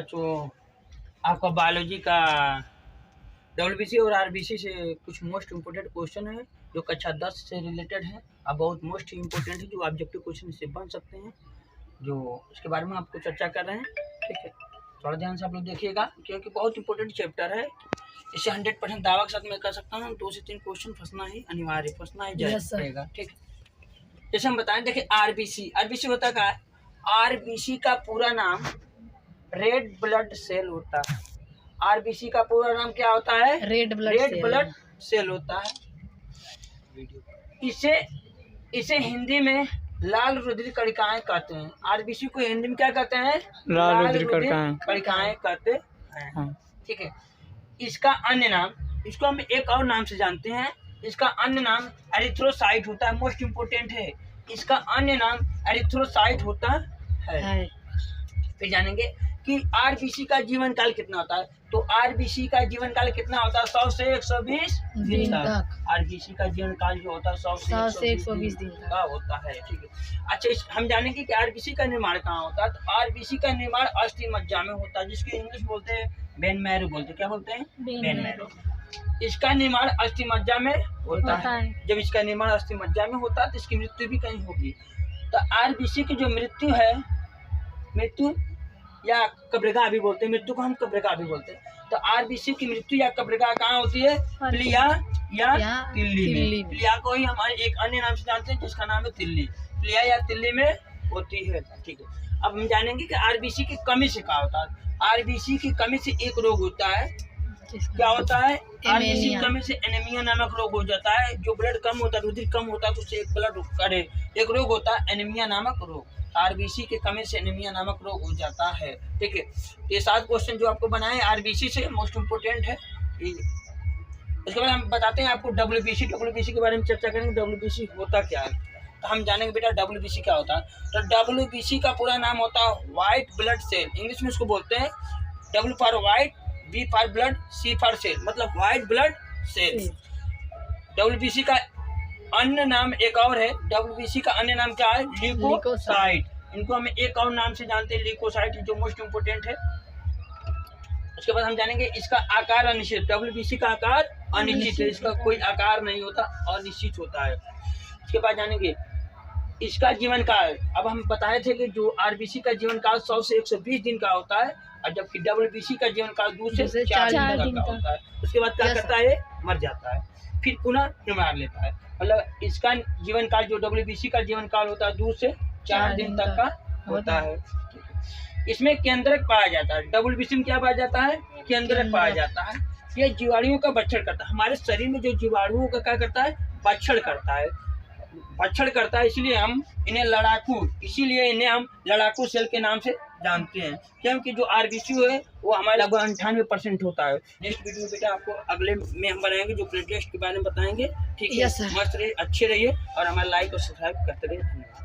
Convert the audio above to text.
बच्चों, आपका बायोलॉजी का डब्ल्यूबीसी और आरबीसी से कुछ मोस्ट इम्पोर्टेंट क्वेश्चन है जो कक्षा 10 से रिलेटेड है और बहुत मोस्ट इम्पोर्टेंट है, जो ऑब्जेक्टिव क्वेश्चन से बन सकते हैं, जो इसके बारे में आपको चर्चा कर रहे हैं। ठीक है, थोड़ा ध्यान से आप लोग देखिएगा क्योंकि बहुत इंपॉर्टेंट चैप्टर है। इसे 100% दावा के साथ मैं कर सकता हूँ 2 से 3 क्वेश्चन फंसना ही अनिवार्य, फंसना ही जाएगा। ठीक है, जैसे हम बताएं, देखिए आरबीसी होता क्या है? आरबीसी का पूरा नाम रेड ब्लड सेल होता है। आरबीसी का पूरा नाम क्या होता है? रेड ब्लड सेल होता है। इसे हिंदी में लाल रुधिर कणिकाएं कहते हैं। आरबीसी को हिंदी में क्या कहते हैं? लाल रुधिर कणिकाएं कहते हैं। ठीक है, इसका अन्य नाम, इसको हम एक और नाम से जानते हैं, इसका अन्य नाम एरिथ्रोसाइट होता है। मोस्ट इम्पोर्टेंट है, इसका अन्य नाम एरिथ्रोसाइट होता है। फिर जानेंगे कि आरबीसी का जीवन काल कितना होता है। तो आरबीसी का जीवन काल कितना होता है? 100 से 120 दिन तक। आरबीसी का जीवन काल जो होता है 100 से 120 दिन का होता है। ठीक है, अच्छा, हम जानेंगे कि आरबीसी का निर्माण कहाँ होता है। तो आरबीसी का निर्माण अस्थि मज्जा में होता है, जिसकी इंग्लिश बोलते हैं बेन मैरो बोलते हैं। क्या बोलते हैं? Ben marrow. इसका निर्माण अस्थि मज्जा में होता है। जब इसका निर्माण अस्थि मज्जा में होता है तो इसकी मृत्यु भी कहीं होगी। तो आरबीसी की जो मृत्यु है, मृत्यु या कब्रिगा भी बोलते हैं, मृत्यु को हम कब्रिगा भी बोलते हैं। तो आरबीसी की मृत्यु या कब्रिगा कहाँ होती है? प्लिया या तिल्ली में। प्लिया को ही हमारे एक अन्य नाम से जानते हैं जिसका नाम है तिल्ली। प्लिया या तिल्ली में होती है। ठीक है, अब हम जानेंगे कि आरबीसी की कमी से क्या होता है। आरबीसी की कमी से एक रोग होता है। क्या होता है? आरबीसी की कमी से एनीमिया नामक रोग हो जाता है। जो ब्लड कम होता है, रुधिर कम होता है, तो उससे एक रोग होता है एनीमिया नामक रोग। आरबीसी के कमी से एनीमिया नामक रोग हो जाता है। ठीक है, ये 7 क्वेश्चन जो आपको बनाए आरबीसी से मोस्ट इम्पोर्टेंट है। उसके बाद हम बताते हैं आपको डब्ल्यूबीसी के बारे में चर्चा करेंगे। डब्ल्यूबीसी होता क्या है, तो हम जानेंगे बेटा डब्ल्यूबीसी क्या होता है। तो डब्ल्यूबीसी का पूरा नाम होता है व्हाइट ब्लड सेल। इंग्लिश में इसको बोलते हैं W for white, B for blood, C for sale, मतलब व्हाइट ब्लड सेल। डब्ल्यूबीसी का अन्य नाम एक और है। डब्ल्यूबीसी का अन्य नाम क्या है? ल्यूकोसाइट। इनको हम एक और नाम से जानते हैं, ल्यूकोसाइट, जो मोस्ट इम्पोर्टेंट है। उसके बाद हम जानेंगे इसका आकार अनिश्चित। डब्ल्यूबीसी का आकार अनिश्चित है, इसका कोई आकार नहीं होता, अनिश्चित होता है। उसके बाद जानेंगे इसका जीवन काल। अब हम बताए थे कि जो आरबीसी का जीवन काल 100 से 120 दिन का होता है, और जबकि डब्ल्यूबीसी का जीवन काल 2 से 4 दिन का होता है। उसके बाद क्या करता है? मर जाता है, फिर पुनः निर्माण लेता है। मतलब इसका जीवन काल, जो डब्ल्यूबीसी का जीवन काल होता है, 2 से 4 दिन तक का होता है। इसमें केंद्रक पाया जाता है। डब्ल्यूबीसी में क्या पाया जाता है? केंद्रक पाया जाता है। ये जीवाणुओं का भक्षण करता है। हमारे शरीर में जो जीवाणुओं का क्या करता है? भक्षण करता है, इसलिए इन्हें हम लड़ाकू सेल के नाम से जानते हैं। क्योंकि जो आरबीसी है वो हमारे लगभग 98% होता है। नेक्स्ट वीडियो बेटा आपको अगले में हम बनाएंगे, जो ब्लड टेस्ट के बारे में बताएंगे। ठीक है, मस्त रहिए, अच्छे रहिए और हमारा लाइक और सब्सक्राइब करते रहिए। धन्यवाद।